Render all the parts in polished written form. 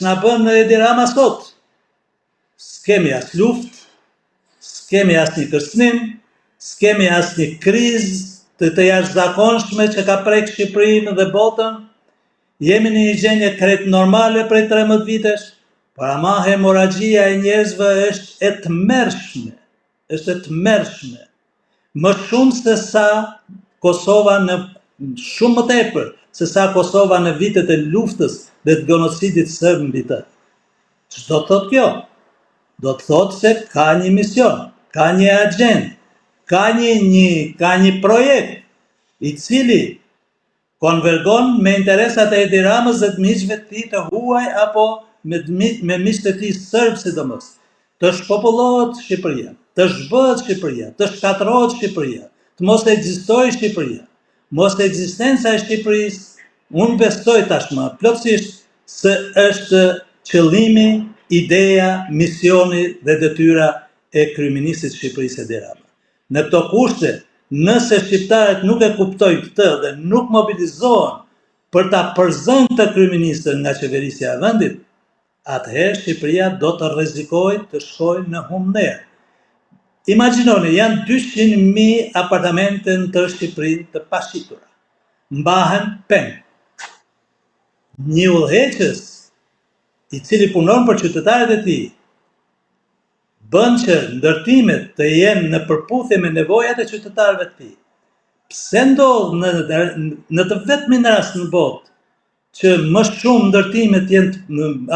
Ç'na bën Edi Rama sot? S'kemi as luftë, s'kemi as një kërcënim, s'kemi as një krizë të jashtëzakonshme që ka prek Shqipërinë dhe botën. Jemi në një gjendje krejt normale prej 13 vitesh, por ama hemoragjia e njerëzve është e tmerrshme, më shumë se sa Kosova shumë më tepër se sa Kosova në vitet e luftës dhe të genocidit serb mbi të. Ç'do të thotë kjo? Do të thotë se ka një mision, ka një agjendë, ka një projekt i cili konvergon me interesat e Edi Ramës dhe të miqve të tij të huaj apo me miqtë e tij serb sidomos. Të shpopullohet Shqipëria, të zhbëhet Shqipëria, të shkatërrohet Shqipëria, të mos ekzistojë Shqipëria. Mos ekzistenca e Shqipërisë, unë besoj tashmë plotësiskt se është qëllimi, ideja, misioni dhe detyra e kryeministit të Shqipërisë Edi Rama. Në këto kushte, nëse shqiptarët nuk e kuptojnë këtë dhe nuk mobilizohen për ta përzënë të kryeministën nga qeverisja e vendit, atëherë Shqipëria do të rrezikojë të shkojë në humner. Imagjinoni, janë 200.000 apartamente në të Shqipërinë të pashitura. Mbahen peng. Një udhëheqës i cili punon për qytetarët e tij bën që ndërtimet të jenë në përputhje me nevojat e qytetarëve të tij. Pse ndodh në të vetmin rast në botë që më shumë ndërtimet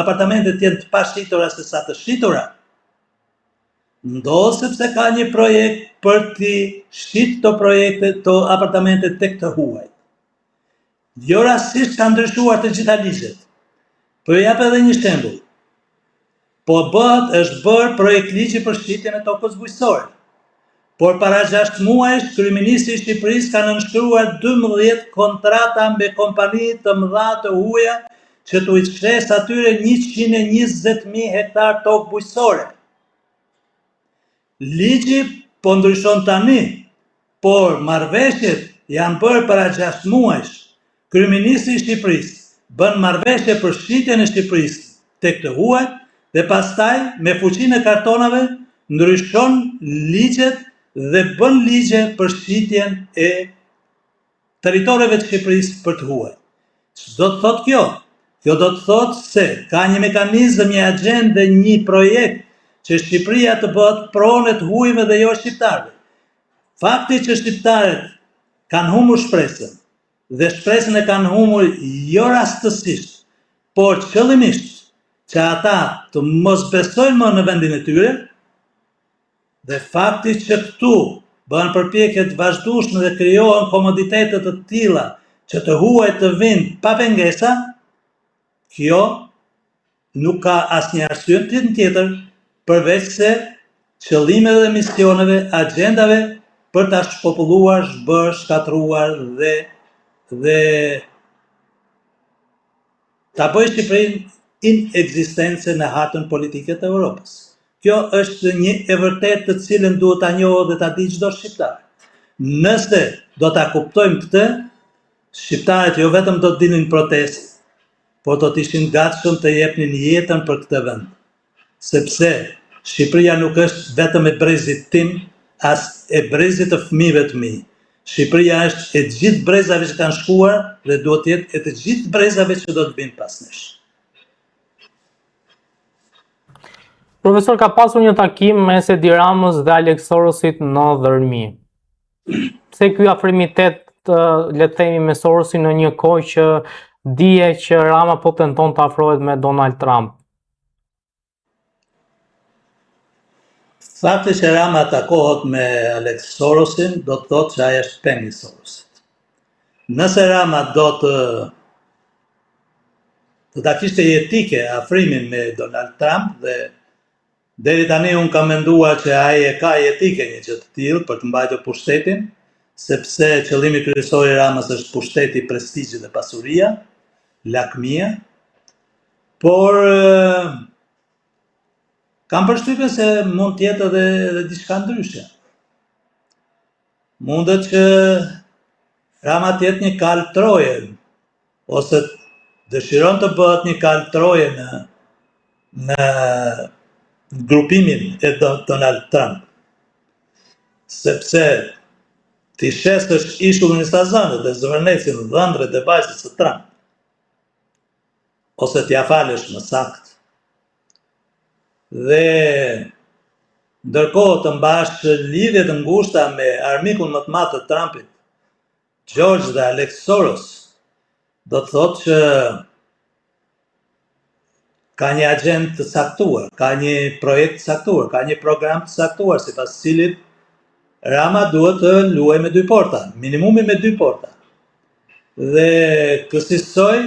apartamentet jenë të pashitura se sa të shitura? Ndodh sepse ka një projekt për t'i shit këto apartamente tek të huaj. Jo rastisht ka ndryshuar të gjitha ligjet. Po jap edhe një shembull. Është bërë projekt ligji për shitjen e tokës bujqësore. Por para 6 muajsh, kryeministri i Shqipërisë ka nënshkruar 12 kontrata me kompani të mëdha të huaja që t'u shes atyre 120.000 hektar tokë bujqësore. Ligji po ndryshon tani, por marrëveshjet janë bërë para 6 muajsh. Kryeministri i Shqipërisë bën marrëveshje për shitjen e Shqipërisë tek të huaj dhe pastaj me fuqinë e kartonave ndryshon ligjet dhe bën ligje për shitjen e territoreve të Shqipërisë për të huaj. Ç'do të thotë kjo? Kjo do të thotë se ka një mekanizëm, një agjendë dhe një projekt që Shqipëria të bëhet pronë të huajve dhe jo shqiptarëve. Fakti që shqiptarët kanë humbur shpresën dhe shpresën e kanë humbur jo rastësisht, por qëllimisht, që ata të mos besojnë më në vendin e tyre, dhe fakti që këtu bëhen përpjekje të vazhdueshme dhe krijohen komoditete të tilla që të huajt të vinë pa pengesa, kjo nuk ka asnjë arsye tjetër përveç se qëllimeve dhe misioneve, agjendave për ta shpopulluar, zhbërë, shkatruar dhe ta bëjë Shqipërinë inekzistence në hartën politike të Evropës. Kjo është një e vërtetë të cilën duhet ta njohë dhe ta di çdo shqiptar. Nëse do ta kuptojmë këtë, shqiptarët jo vetëm do të dilnin protestë, por do të ishin gatshëm të jepnin jetën për këtë vend. Sepse Shqipëria nuk është vetëm e brezit tim, as e brezit të fëmijëve të mi. Shqipëria është e gjithë brezave që kanë shkuar dhe duhet të jetë e të gjithë brezave që do të vinë pas nesh. Profesor, ka pasur një takim mes Edi Ramës dhe Alex Sorosit në Dhërmi. Pse ky afrimitet, le të themi, me Sorosin në një kohë që dije që Rama po tenton të afrohet me Donald Trump? Fakti që Rama takohet me Alex Sorosin do të thotë që ai është peng i Sorosit. Nëse Rama do të ta kishte jetike afrimin me Donald Trump dhe deri tani unë kam menduar që ai e ka jetike një gjë të tillë për të mbajtur pushtetin, sepse qëllimi kryesor i Ramës është pushteti, prestigji dhe pasuria, lakmia, por kam përshtypjen se mund të jetë edhe diçka ndryshe. Mundet që Rama të jetë një kalë troje, ose dëshiron të bëhet një kalë troje në grupimin e Donald Trump, sepse ti shesësh ishullin e Stazanit dhe Zvërnecin dhëndret e bajzës së Trump, ose t'ja falësh më sakt, dhe ndërkohë të mbash lidhje të ngushta me armikun më të madh të Trumpit, George dhe Alex Soros, do të thotë që ka një agent të saktuar, ka një projekt të saktuar, ka një program të saktuar, sipas cilit Rama duhet të luajë me 2 porta, minimumi me 2 porta. Dhe kësaj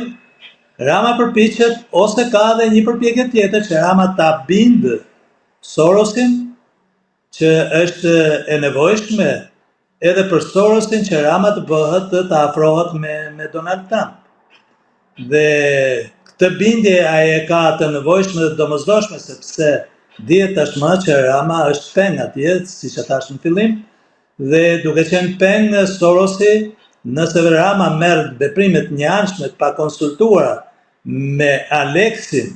Rama përpiqet, ose ka edhe një përpjekje tjetër që Rama ta bindë Sorosin, që është e nevojshme edhe për Sorosin që Rama të bëhet të afrohet me Donald Trump. Dhe këtë bindje ai e ka të nevojshme dhe domosdoshme, sepse dihet tashmë që Rama është peng atje, siç e thash në fillim, dhe duke qenë peng Sorosi, nëse Rama merr veprimet njëanshme të pakonsultuara me Aleksin,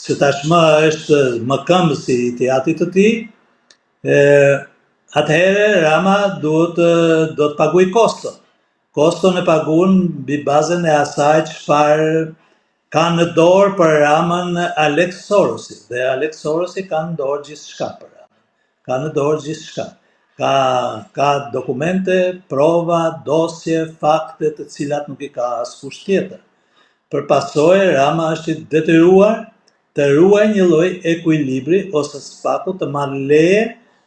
që tashmë është më këmbësi i teatrit të tij, atëherë Rama do të paguaj koston. Koston e paguan mbi bazën e asaj çfarë ka në dorë për Ramën Alex Sorosi, dhe Alex Sorosi ka në dorë gjithçka për Ramën. Ka në dorë gjithçka. Ka dokumente, prova, dosje, fakte të cilat nuk i ka askush tjetër. Për pasojë, Rama është i detyruar të ruajë një lloj ekuilibri ose spaku të marrë leje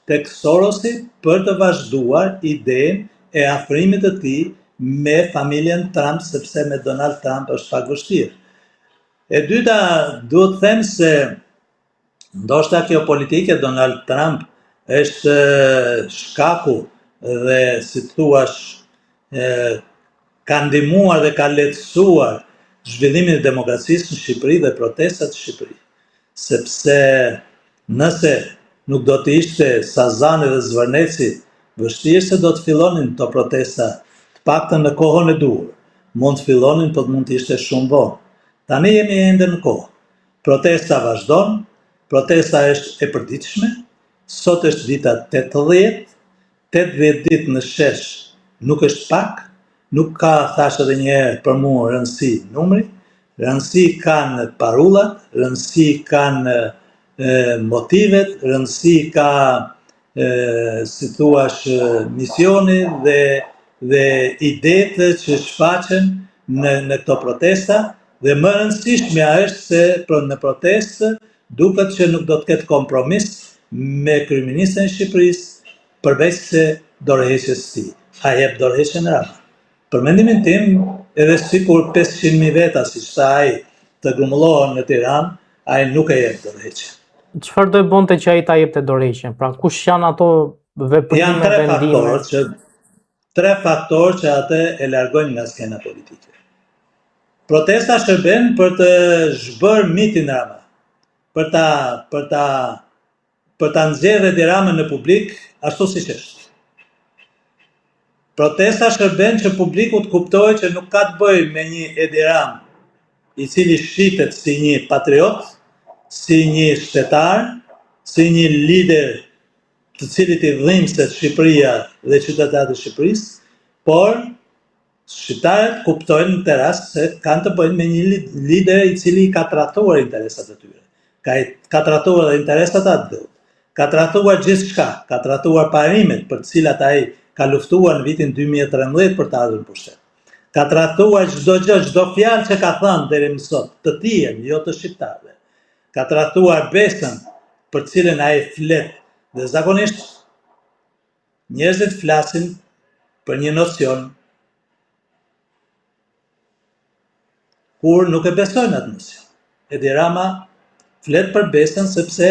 tek Sorosi për të vazhduar idenë e afrimit të tij me familjen Trump, sepse me Donald Trump është pak vështirë. E dyta, duhet të them se ndoshta kjo politike Donald Trump është shkaku dhe, si thuash, ka ndihmuar dhe ka lehtësuar zhvillimin e demokracisë në Shqipëri dhe protestat në Shqipëri. Sepse nëse nuk do të ishte Sazani dhe Zvërneci, vështirë se do të fillonin këto protesta, të paktën në kohën e duhur. Mund të fillonin, por mund të ishte shumë vonë. Tani jemi ende në kohë. Protesta vazhdon, protesta është e përditshme. Sot është dita 80 ditë në shesh nuk është pak, nuk ka, thash edhe një herë, për mua rëndësi numri, rëndësi kanë parullat, rëndësi kanë motivet, rëndësi ka, si thuash, misioni dhe idetë që shfaqen në këto protesta, dhe më rëndësishmja është se në protestë duket që nuk do të ketë kompromis me kryeministrin e Shqipërisë përveç se dorëheqjes së tij. Ai jep dorëheqjen Rama. Për mendimin tim, edhe sikur 500.000 veta, siç tha ai, të grumbullohen në Tiranë, ai nuk e jep dorëheqjen. Çfarë do e bonte që ai ta jepte dorëheqjen? Pra, kush janë ato veprime, vendime? Tre faktorë që atë e largojnë nga skena politike. Protesta shërben për të zhbërë mitin Rama, për ta nxjerrë Edi Ramën në publik ashtu siç është. Protesta shërben që publiku të kuptojë që nuk ka të bëjë me një Edi Ramë i cili shitet si një patriot, si një shtetar, si një lider të cilit i dhimbset Shqipëria dhe qytetarët e Shqipërisë, por shqiptarët kuptojnë në të rast se kanë të bëjnë me një lider i cili ka trahtuar interesat e tyre. Ka trahtuar dhe interesat atë, ka trahtuar gjithçka, ka trahtuar parimet për të cilat ai ka luftuar në vitin 2013 për të ardhur në pushtet. Ka trahtuar çdo gjë, çdo fjalë që ka thënë deri më sot, të tij, jo të shqiptarëve. Ka trahtuar besën për cilën ai flet, dhe zakonisht njerëzit flasin për një nocion kur nuk e besojnë atë nocion. Edi Rama flet për besën sepse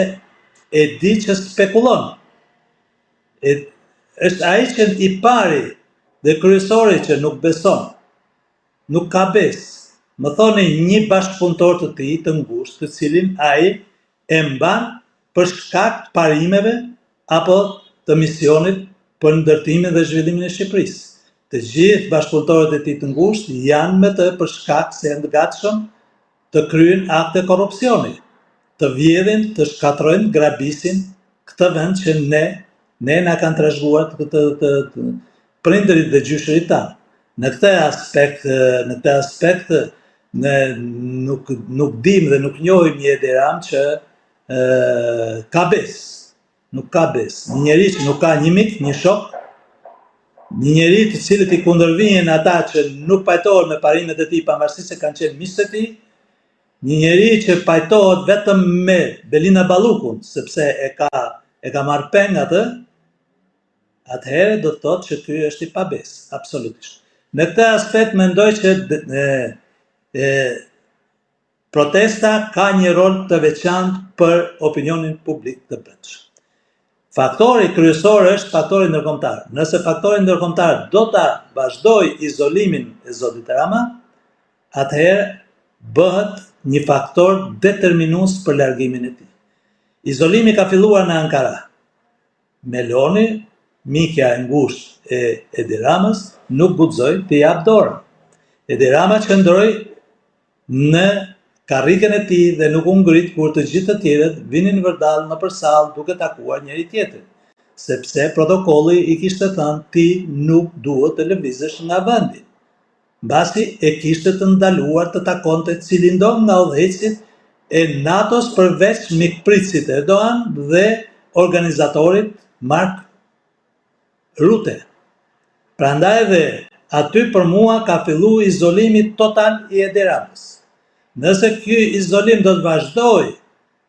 e di që spekulon. Është ai që i pari dhe kryesori që nuk beson, nuk ka besë. Më thoni një bashkëpunëtor të tij të ngushtë, të cilin ai e mban për shkak të parimeve apo të misionit për ndërtimin dhe zhvillimin e Shqipërisë. Të gjithë bashkëpunëtorët e tij të ngushtë janë me të për shkak se janë të gatshëm të kryejnë akte korrupsioni. të vjedhin, të shkatrojnë, grabisin këtë vend që ne na kanë trashëguar të prindërit dhe gjyshërit tanë. Në këtë aspekt ne nuk dim dhe nuk njohim një Edi Ramë që ka bes. Nuk ka bes. Një njeri që nuk ka një mik, një shok, një njeri të cilët i kundërvijnë ata që nuk pajtohen me parimet e tij pavarësisht se kanë qenë miqtë e tij, një njeri që pajtohet vetëm me Belinda Ballukun, sepse e ka marrë peng atë, atëherë do të thotë që ky është i pabes, absolutisht. Në këtë aspekt mendoj që protesta ka një rol të veçantë për opinionin publik të brendshëm. Faktori kryesor është faktori ndërkombëtar. Nëse faktori ndërkombëtar do ta vazhdojë izolimin e zotit Rama, atëherë bëhet një faktor determinues për largimin e tij. Izolimi ka filluar në Ankara. Meloni, mikja e ngushtë e Edi Ramës, nuk guxoi të jap dorën. Edi Rama qëndroi në karrikën e tij dhe nuk u ngrit kur të gjithë të tjerët vinin vërdall nëpër sallë duke takuar njëri tjetrin, sepse protokolli i kishte thënë ti nuk duhet të lëvizesh nga vendi. Mbasi e kishte të ndaluar të takonte cilindon nga udhëheqësit e NATO-s përveç mikpritësit Erdogan dhe organizatorit Mark Rutte. Prandaj dhe aty për mua ka filluar izolimi total i Edi Ramës. Nëse ky izolim do të vazhdojë,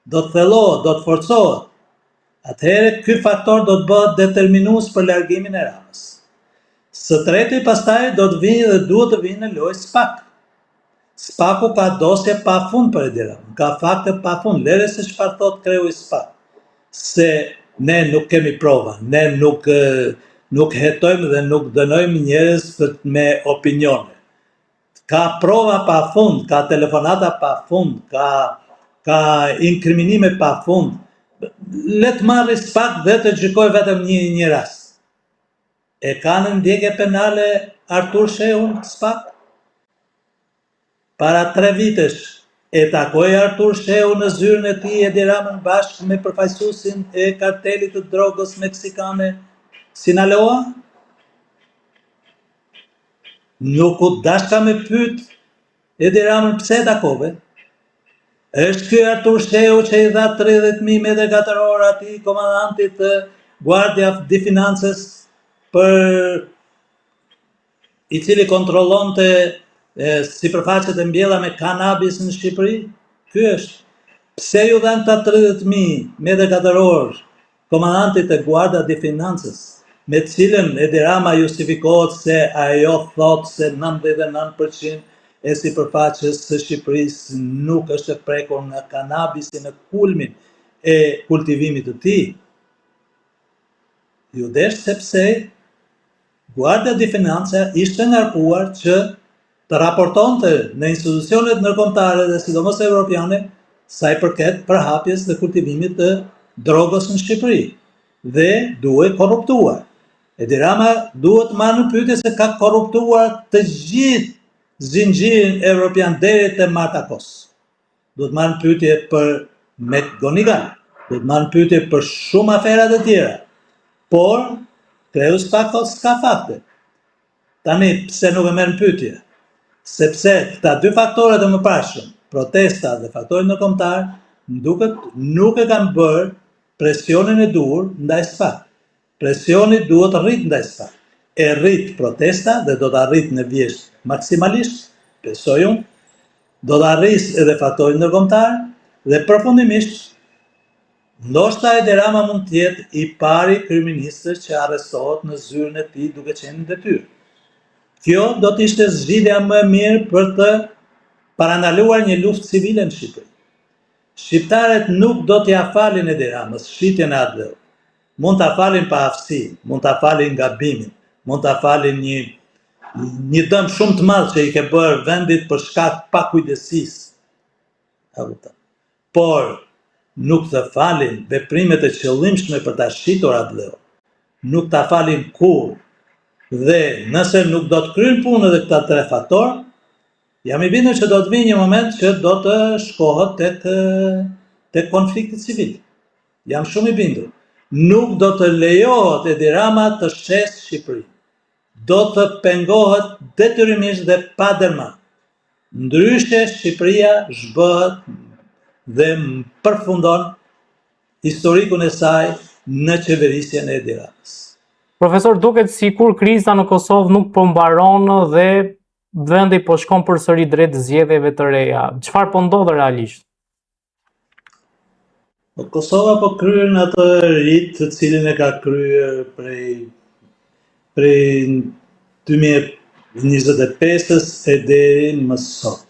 do të thellohet, do të forcohet, atëherë ky faktor do të bëhet determinues për largimin e Ramës. Së treti pastaj do të vinë dhe duhet të vinë në lojë SPAK. SPAK-u ka dosje pafund për Edi Ramën, ka fakte pafund, lere se çfarë thot kreu i SPAK. Se ne nuk kemi prova, ne nuk hetojmë dhe nuk dënojmë njerëz me opinione. Ka prova pa fund, ka telefonata pa fund, ka inkriminime pa fund. Le të marrë SPAK dhe të gjykoj vetëm një rast. E ka në ndjekje penale Artur Shehun SPAK? Para 3 vitesh e takoi Artur Shehu në zyrën e tij Edi Ramën bashkë me përfaqësuesin e kartelit të drogës meksikane Sinaloa? Nuk u dashka me pyet Edi Ramën pse takove. Është ky Artur Shehu që i dha 30.000 metër katror atij komandantit të Guardia di Finances i cili kontrollonte sipërfaqet e mbjella me kanabis në Shqipëri? Ky është. Pse ju dhan ta 30.000 metër katror komandantit të Guardia di Finances, me cilën Edi Rama justifikohet se ajo thot se 99% e sipërfaqes së Shqipërisë nuk është e prekur nga kanabisi në kulmin e kultivimit të tij. Ju desh sepse Guardia di Finanza ishte ngarkuar që të raportonte në institucionet ndërkombëtare dhe sidomos evropiane sa i përket përhapjes dhe kultivimit të drogës në Shqipëri dhe duhet korruptuar. Edi Rama duhet marrë në pyetje se ka korruptuar të gjithë zinxhirin evropian deri te Marta Kos. Duhet marrë në pyetje për McGonigal, duhet marrë në pyetje për shumë afera të tjera. Por kreu SPAK thot s'ka fakte. Tani pse nuk e merr në pyetje? Sepse këta dy faktorët e mëparshëm, protesta dhe faktori ndërkombëtar, duket nuk e kanë bërë presionin e duhur ndaj SPAK. Presioni duhet rrit ndaj SPAK. E rrit protesta dhe do të arrit në vjesht maksimalisht, besoj unë, do të arris edhe faktori ndërkombëtar dhe përfundimisht ndoshta Edi Rama mund të jetë i pari kryeministër që arrestohet në zyrën e tij duke qenë në detyrë. Kjo do të ishte zgjidhja më e mirë për të parandaluar një luftë civile në Shqipëri. Shqiptarët nuk do t'ia falin Edi Ramës shitjen e atë. Mund ta falin pa aftësi, mund ta falin gabimin, mund ta falin një dëm shumë të madh që i ke bërë vendit për shkak të pakujdesisë. Por nuk të falin veprimet e qëllimshme për ta shitur atë. Nuk ta falin kurrë. Dhe nëse nuk do të kryejnë punën edhe këta 3 faktorë, jam i bindur që do të vijë një moment që do të shkohet tek konflikti civil. Jam shumë i bindur. Nuk do të lejohet Edi Rama të shes Shqipërinë. Do të pengohet detyrimisht dhe pa dërma. Ndryshe Shqipëria zhbëhet dhe përfundon historikun e saj në qeverisjen e Edi Ramës. Profesor, duket sikur kriza në Kosovë nuk po mbaron dhe vendi po shkon përsëri drejt zgjedhjeve të reja. Çfarë po ndodh realisht? Kosova po kryen atë rit të cilin e ka kryer prej 2025-ës e deri më sot.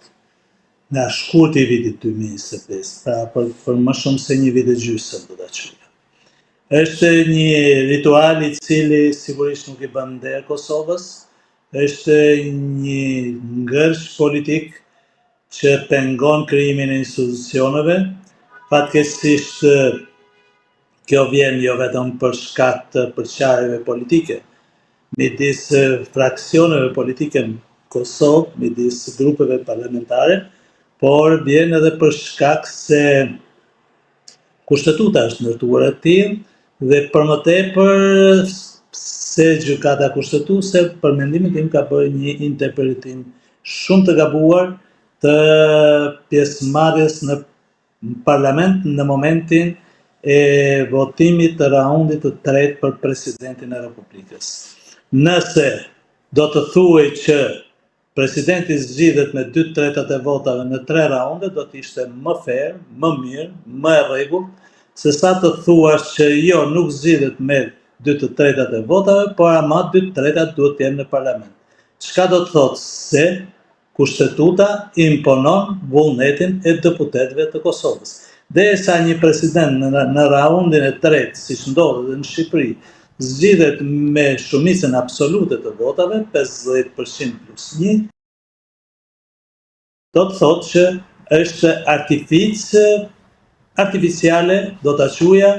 Nga shkurti i vitit 2025, pra për më shumë se një vit e gjysmë do ta quajmë. Është një ritual i cili sigurisht nuk i bën nder Kosovës, është një ngërsh politik që pengon krijimin e institucioneve. Fatkeqësisht kjo vjen jo vetëm për shkak të përçarjeve politike midis fraksioneve politike në Kosovë, midis grupeve parlamentare, por vjen edhe për shkak se kushtetuta është ndërtuar e tillë dhe për më tepër se gjykata kushtetuese për mendimin tim ka bërë një interpretim shumë të gabuar të pjesëmarrjes në parlament në momentin e votimit të raundit të tretë për presidentin e Republikës. Nëse do të thuaj që presidenti zgjidhet me 2/3 e votave në 3 raunde, do të ishte më fair, më mirë, më e rregullt, se sa të thuash që jo, nuk zgjidhet me 2/3 e votave, por ama 2/3 duhet të jenë në parlament. Çka do të thotë se kushtetuta imponon vullnetin e deputetëve të Kosovës. Derisa një president në raundin e tretë, siç ndodhet edhe në Shqipëri, zgjidhet me shumicën absolute të votave, 50% plus 1, do të thotë që është artificiale, do ta quaja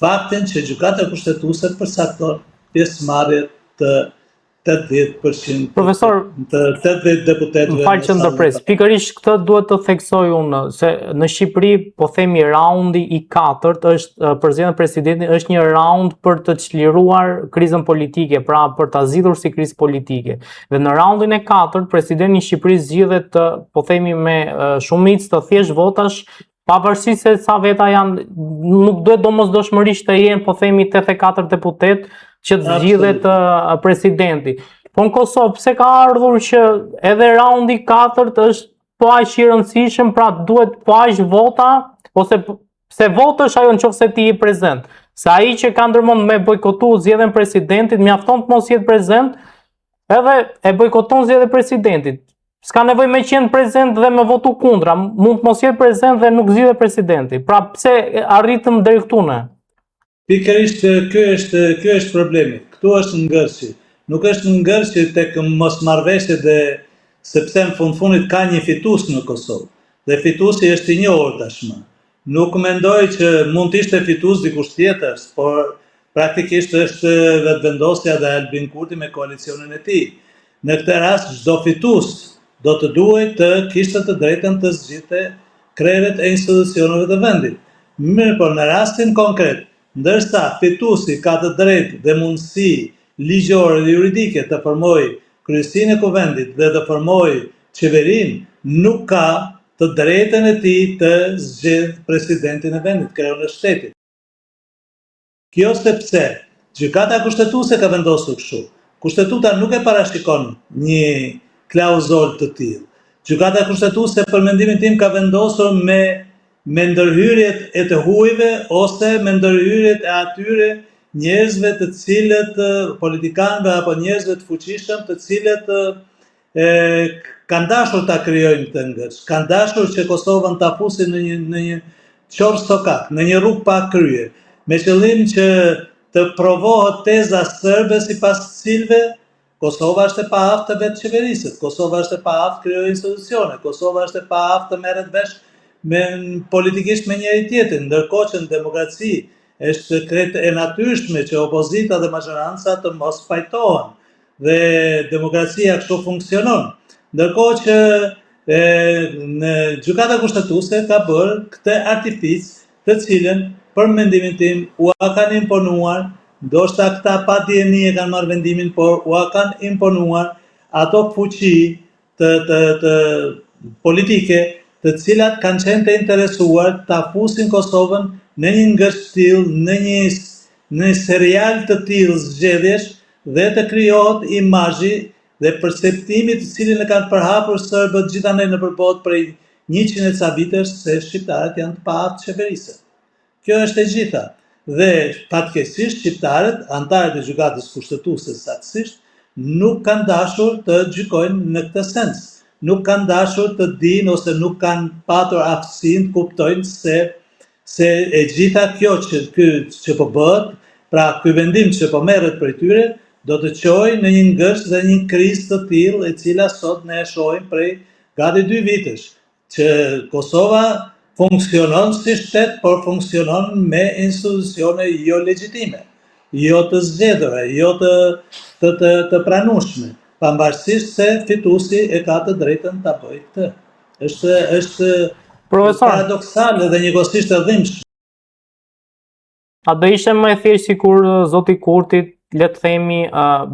faktin që gjykata kushtetuese përcakton pjesëmarrje të 80% Profesor, të 80 deputetëve. më falë që ndërpres. Pikërisht këtë duhet të theksoj unë, se në Shqipëri, po themi raundi i 4 është për zgjedhjen e presidentit është një raund për të çliruar krizën politike, pra për ta zgjidhur si krizë politike. Dhe në raundin e 4, presidenti i Shqipërisë zgjidhet po themi me shumicë të thjesht votash, pavarësisht se sa veta janë, nuk duhet domosdoshmërisht të jenë po themi 84 deputet që të zgjidhet presidenti. Po në Kosovë, pse ka ardhur që edhe raundi 4 është po aq i rëndësishëm, pra duhet po aq vota, ose pse votësh ajo nëse ti je prezent. Se ai që ka ndërmend me bojkotu zgjedhjen e presidentit, mjafton të mos jetë prezent, edhe e bojkoton zgjedhjen e presidentit. S'ka nevojë me qenë prezent dhe me votu kundra, mund të mos jetë prezent dhe nuk zgjidhet presidenti. Pra pse arritëm deri këtu ne? Pikërisht ky është problemi. Këtu është ngërshi. Nuk është ngërshi tek mosmarrveshjet dhe sepse në fundit ka një fitues në Kosovë. Dhe fituesi është i njohur tashmë. Nuk mendoj që mund të ishte fitues dikush tjetër, por praktikisht është vetëvendosja dhe Albin Kurti me koalicionin e tij. Në këtë rast çdo fitues do të duhet të kishte të drejtën të zgjidhte krerët e institucioneve të vendit. Mirë, por në rastin konkret, ndërsa fituesi ka të drejtë dhe mundësi ligjore dhe juridike të formojë kryesinë e kuvendit dhe të formojë qeverinë, nuk ka të drejtën e tij të zgjedhë presidentin e vendit, kreun e shtetit. Kjo sepse gjykata kushtetuese ka vendosur kështu. Kushtetuta nuk e parashikon një klauzol të tillë. Gjykata kushtetuese për mendimin tim ka vendosur me ndërhyrjet e të huajve ose me ndërhyrjet e atyre njerëzve të cilët politikanëve apo njerëzve të fuqishëm të cilët kanë dashur ta krijojnë këtë ngërsh, kanë dashur që Kosovën ta fusin në një qorë sokak, në një rrugë pa krye, me qëllim që të provohet teza serbe sipas të cilëve Kosova është e paaftë të vetë qeveriset, Kosova është e paaftë të krijojë institucione, Kosova është e paaftë të merret vesh politikisht me njëri tjetrin, ndërkohë që në demokraci është krejt e natyrshme që opozita dhe majoranca të mos pajtohen dhe demokracia kështu funksionon. Ndërkohë që në gjykata kushtetuese ka bërë këtë artific, të cilën për mendimin tim u kanë imponuar, ndoshta këta pa dieni e kanë marrë vendimin, por u kanë imponuar ato fuqi të politike, të cilat kanë qenë të interesuar ta fusin Kosovën në një ngërshtill, në një serial të tillë zgjedhjesh dhe të krijohet imazhi dhe perceptimi të cilin e kanë përhapur serbët gjithandaj në përbot prej 100 e ca vitesh se shqiptarët janë të paaft qeverisë. Kjo është e gjitha. Dhe fatkeqësisht shqiptarët, antarët e gjykatës kushtetuese saktësisht, nuk kanë dashur të gjykojnë në këtë sens. Nuk kanë dashur të dinë ose nuk kanë patur aftësinë të kuptojnë se e gjitha kjo që po bëhet, pra ky vendim që po merret prej tyre, do të çojë në një ngërsht dhe një krizë të tillë e cila sot ne e shohim prej gati 2 vitesh, që Kosova funksionon si shtet, por funksionon me institucione jo legjitime, jo të zgjedhura, jo të pranueshme, pavarësisht se fituesi e ka të drejtën ta bëjë këtë. Është paradoksale dhe njëkohësisht e dhimbshme. A do ishte më e thjeshtë sikur zoti Kurti, le të themi,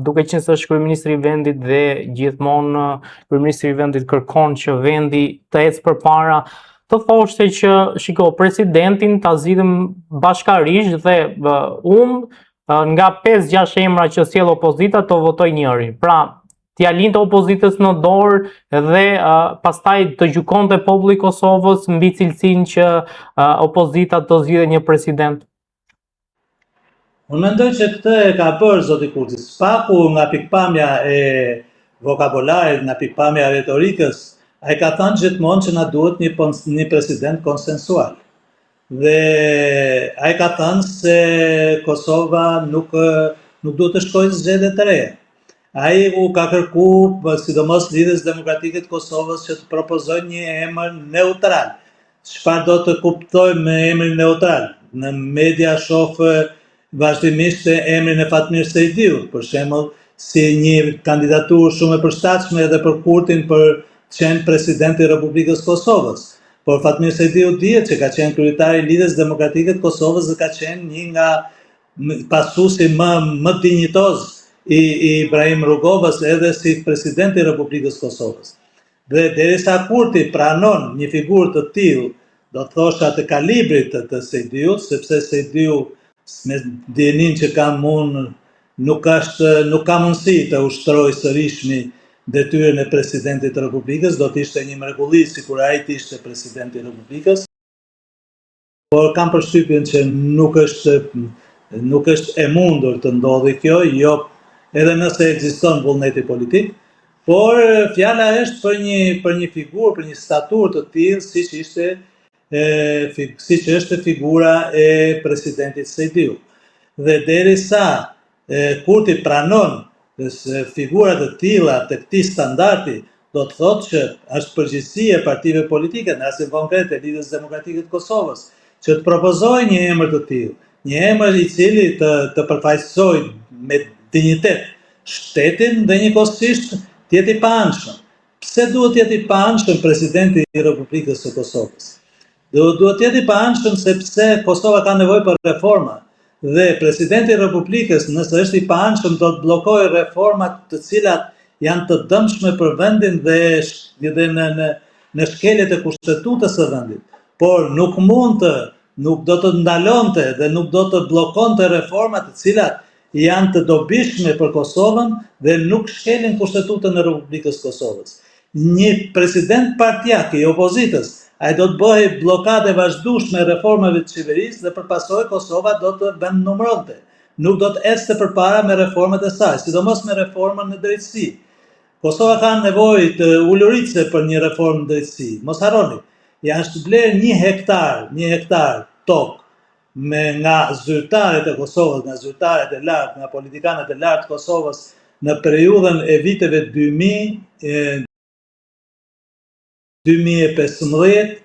duke qenë se është kryeministri i vendit dhe gjithmonë kryeministri i vendit kërkon që vendi të ecë përpara, të thoshte që shiko, presidentin ta zgjidhim bashkarisht dhe nga 5-6 emra që sjell opozita të votoj njëri. Pra, t'ia linte opozitës në dorë dhe pastaj të gjykonte populli i Kosovës mbi cilësinë që opozita të zgjidhë një president. Unë mendoj që këtë e ka bërë zoti Kurti, spaku nga pikpamja e vokabularit, nga pikpamja e retorikës, ai ka thënë gjithmonë që na duhet një president konsensual. Dhe ai ka thënë se Kosova nuk duhet të shkojë në zgjedhje të reja. Ai u ka kërkuar, sidomos Lidhjes Demokratike të Kosovës, që të propozojë një emër neutral. Çfarë do të kuptojmë me emrin neutral? Në media shoh vazhdimisht emrin e Fatmir Sejdiut, për shembull, si një kandidaturë shumë e përshtatshme edhe për Kurtin për të qenë presidenti i Republikës Kosovës. Por Fatmir Sejdiu dihet që ka qenë kryetari i Lidhjes Demokratike të Kosovës dhe ka qenë një nga pasuesi më dinjitoz i Ibrahim Rugovës edhe si presidenti i Republikës Kosovës. Dhe derisa Kurti pranon një figurë të tillë, do të thosha të kalibrit të Sejdiut, sepse Sejdiu me dienin që kam unë nuk ka mundësi të ushtrojë sërish detyrën e presidentit të Republikës, do të ishte një mrekulli sikur ai të ishte presidenti i Republikës. Por kam përshtypjen që nuk është e mundur të ndodhi kjo, jo edhe nëse ekziston vullneti politik, por fjala është për një figurë, për një staturë të tillë siç është figura e presidentit Sejdiu. Dhe derisa Kurti pranon figurat të tilla të këtij standardi, do të thotë që është përgjegjësi e partive politike, në rastin konkret e Lidhjes Demokratike të Kosovës, që të propozojë një emër të tillë, një emër i cili të përfaqësojë me dinjitet shtetin dhe njëkohësisht të jetë i paanshëm. Pse duhet të jetë i paanshëm presidenti i Republikës së Kosovës? Duhet të jetë i paanshëm sepse Kosova ka nevojë për reforma. Dhe presidenti i Republikës, nëse është i paanshëm, do të bllokojë reformat të cilat janë të dëmshme për vendin dhe në shkeljet e kushtetutës së vendit. Por nuk do të ndalonte dhe nuk do të bllokonte reforma të cilat janë të dobishme për Kosovën dhe nuk shkelin kushtetutën e Republikës Kosovës. Një president partijak i opozitës, ai do të bëhej bllokade vazhdueshme reformave të qeverisë dhe përpasoj Kosova do të vendnumëronte. Nuk do të ecte përpara me reformat e saj, sidomos me reformën në drejtësi. Kosova ka nevojë të uluritse për një reformë në drejtësi. Mos harroni, janë shpëbler 1 hektar tokë nga zyrtarët e Kosovës, nga zyrtarët e lartë, nga politikanët e lartë të Kosovës në periudhën e viteve 2015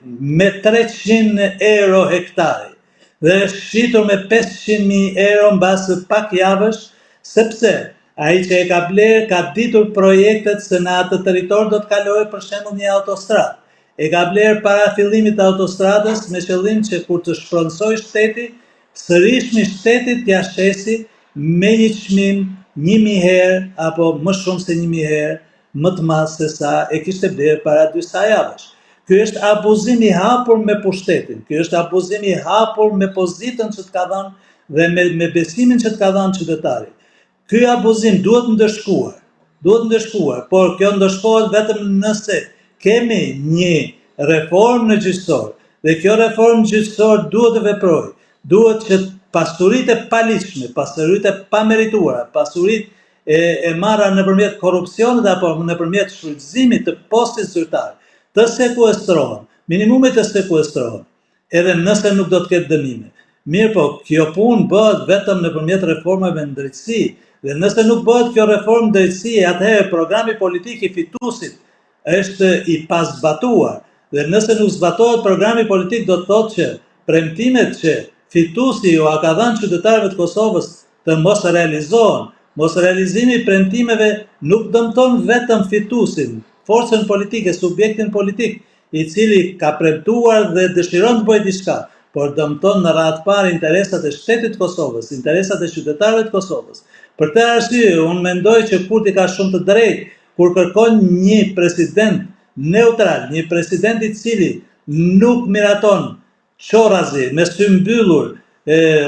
me 300 euro hektari dhe është shitur me 500.000 euro mbas pak javësh, sepse Ai që e ka bler ka ditur projektet se në atë territor do të kalojë për shembull një autostradë. E ka bler para fillimit të autostradës me qëllim që kur të shpronësoj shteti, sërishmi shtetit t'ia shesi me një çmim 1000 herë apo më shumë se 1000 herë më të madh se sa e kishte bler para 2 javësh. Ky është abuzim i hapur me pushtetin, ky është abuzim i hapur me pozitën që të ka dhënë dhe me besimin që të ka dhënë qytetarit. Ky abuzim duhet ndëshkuar, por kjo ndëshkohet vetëm nëse kemi një reformë në gjyqësor, dhe kjo reformë gjyqësor duhet të veprojë, duhet që pasuritë e paligjshme, pasuritë e pamerituara, pasuritë e marra nëpërmjet korrupsionit apo nëpërmjet shfrytëzimit të postit zyrtar, të sekuestrohen, minimumi të sekuestrohen, edhe nëse nuk do të ketë dënime. Mirë po, kjo punë bëhet vetëm nëpërmjet reformave në drejtësi, dhe nëse nuk bëhet kjo reformë në drejtësi, atëherë programi politik i fituesit është i pazbatuar, dhe nëse nuk zbatohet programi politik do të thotë që premtimet që fituesi ju a ka dhënë qytetarëve të Kosovës të mos realizohen. Mos realizimi i premtimeve nuk dëmton vetëm fituesin, forcën politike, subjektin politik, i cili ka premtuar dhe dëshiron të bëjë diçka, por dëmton në radhë parë interesat e shtetit të Kosovës, interesat e qytetarëve të Kosovës. Për këtë arsye, unë mendoj që Kurti ka shumë të drejtë kur kërkon një president neutral, një president i cili nuk miraton çorazi me sy mbyllur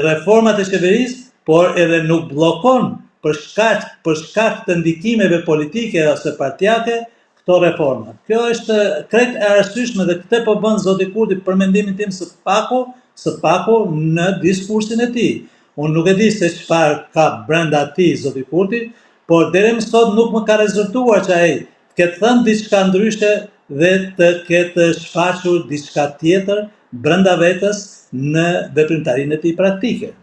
reformat e qeverisë, por edhe nuk bllokon për shkak të ndikimeve politike ose partijake këto reforma. Kjo është krejt e arsyeshme dhe këtë po bën zoti Kurti për mendimin tim së paku në diskursin e tij. Unë nuk e di se çfarë ka brenda tij zoti Kurti, por deri më sot nuk më ka rezultuar që ai të ketë thënë diçka ndryshe dhe të ketë shfaqur diçka tjetër brenda vetes në veprimtarinë e tij praktike.